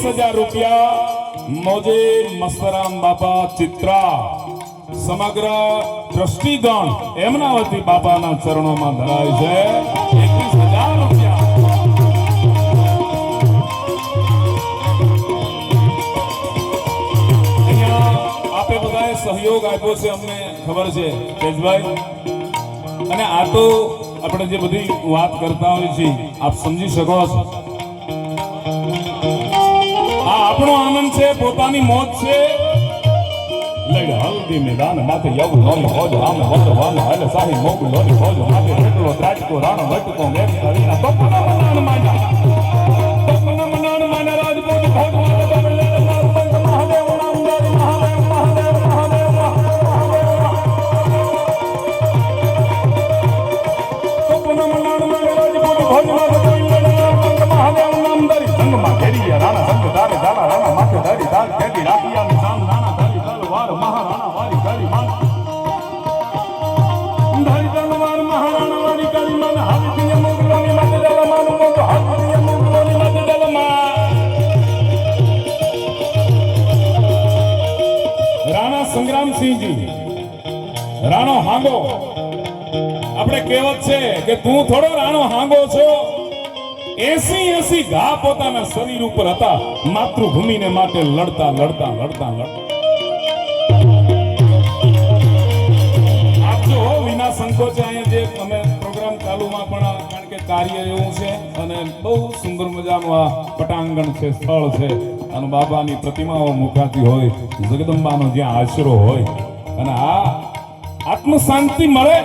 20,000 રૂપિયા મોજે મસ્તરામ બાપા ચિત્રા સમગ્ર ટ્રસ્ટીગણ એમના વતી બાપાના ચરણોમાં ધરાય છે 21,000 રૂપિયા. અહીંયા આપે બધાએ સહયોગ આપ્યો છે, અમને ખબર છે તેજભાઈ. અને આ તો આપણે જે બધી વાત કરતા હોય છે આપ સમજી શકો છો. આ આપણો આનંદ છે, પોતાની મોજ છે. લઈ હલ્દી મેદાન માથે યવ લોની હોજ રામ વંદવાન હલે સાહી મોગ લોની હોજ માથે રેટલો ત્રાટકો રાણો વટકો મેં હરીના બપના મનાન માના રાજપૂત ભોજ માથે તમિલ મહાદેવ મહાદેવ મહાદેવ મહાદેવ મહાદેવ બપના મનાન માના રાજપૂત ભોજ માથે તમિલ મહાદેવ નામદારી સંગમાં ઘેરી રાણા સંગ દારે દાલા રાણા માથે દારી દાલ કેડી રાખિયા ની સામ રાણા મહારાણા વારી કાળી માન ધારી તલવાર મહારાણા વારી કાળી માન હાવી મોગલોની માથે દલા માન મોગ હાવી મોગલોની માથે દલા માન. રાણા સંગ્રામસિંહજી રાણો હાંગો. આપણે કહેવત છે કે તું થોડો રાણો હાંગો છો. 80 ઘા પોતાના શરીર ઉપર હતા માતૃભૂમિને માટે લડતા લડતા લડતા લડતા. વિના સંકોચ અહીંયા જે અમે પ્રોગ્રામ ચાલુમાં પણ કારણ કે કાર્ય એવું છે અને બહુ સુંદર મજાનું આ પટાંગણ છે, સ્થળ છે અને બાબાની પ્રતિમાઓ મુકાતી હોય, જગદંબાનો જ્યાં આશરો હોય અને આ આત્મ શાંતિ મળે.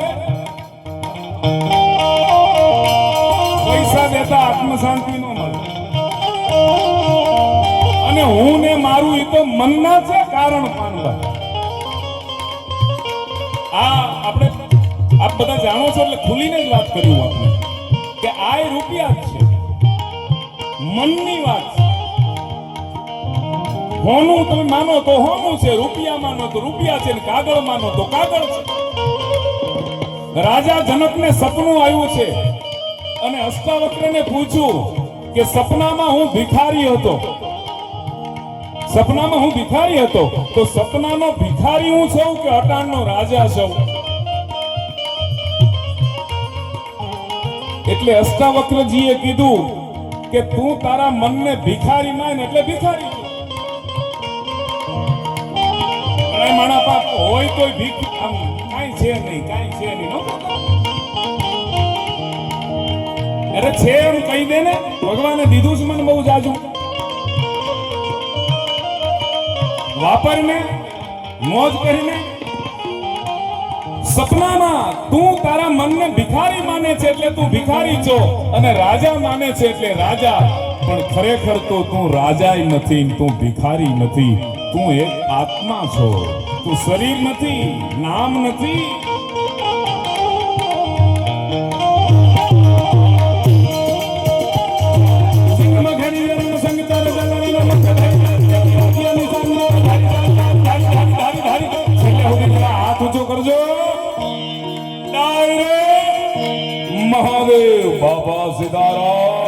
પૈસા દેતા આત્મ શાંતિ ન મળે. અને હું ને મારું એ તો મનના છે કારણ પાનવા. આ આપણે આપ બધા જાણો છો એટલે ખુલીને જ વાત કર્યું આપણે કે આ રૂપિયા જ છે, મનની વાત છે. હોનું તમે માનો તો હોનું છે, રૂપિયા માનો તો રૂપિયા છે, કાગળ માનો તો કાગળ છે. રાજા જનકને સપનું આવ્યું છે અને અષ્ટાવક્રને પૂછ્યું કે સપનામાં હું ભિખારી હતો, સપનામાં હું ભિખારી હતો તો સપનાનો ભિખારી હું છું કે અટાણનો રાજા છું? એટલે અષ્ટાવક્રજીએ કીધું કે તું તારા મનને ભિખારી માન એટલે ભિખારી. અને માણા પાપ હોય તોય ભીખ આમ કાઈ છે નહીં, કાઈ છે નહીં. અરે છે એમ કહી દે ને, ભગવાને દીધું છે મને બહુ જાજુ, વાપરને મોજ કરીને. સપનામાં તું તારા મનને ભિખારી માને છે એટલે તું ભિખારી છો અને રાજા માને છે એટલે રાજા. પણ ખરેખર તો તું રાજાય નથી, તું ભિખારી નથી, તું એક આત્મા છો. તું શરીર નથી, નામ નથી. હાથ ઊંચો કરજો. મહાદેવ બાબા સીતારામ.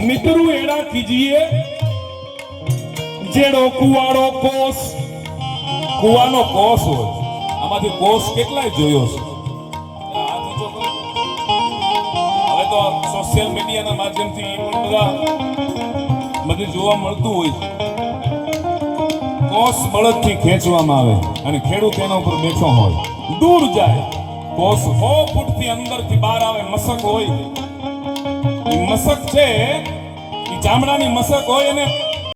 મિત્રો એડા કીજીએ જેડો કુવાડો કોસ. કુવાનો કોસ હોય, આમાંથી કોસ કેટલાય જોયો છે. હવે તો સોશિયલ મીડિયાના માધ્યમથી બધું જોવા મળતું હોય છે. કોસ બળદથી ખેંચવામાં આવે અને ખેડૂત એના ઉપર બેઠો હોય, દૂર જાય. કોસ 100 ફૂટથી અંદરથી બહાર આવે. મસક હોય, એ મસક છે, એ ચામડાની મસક હોય અને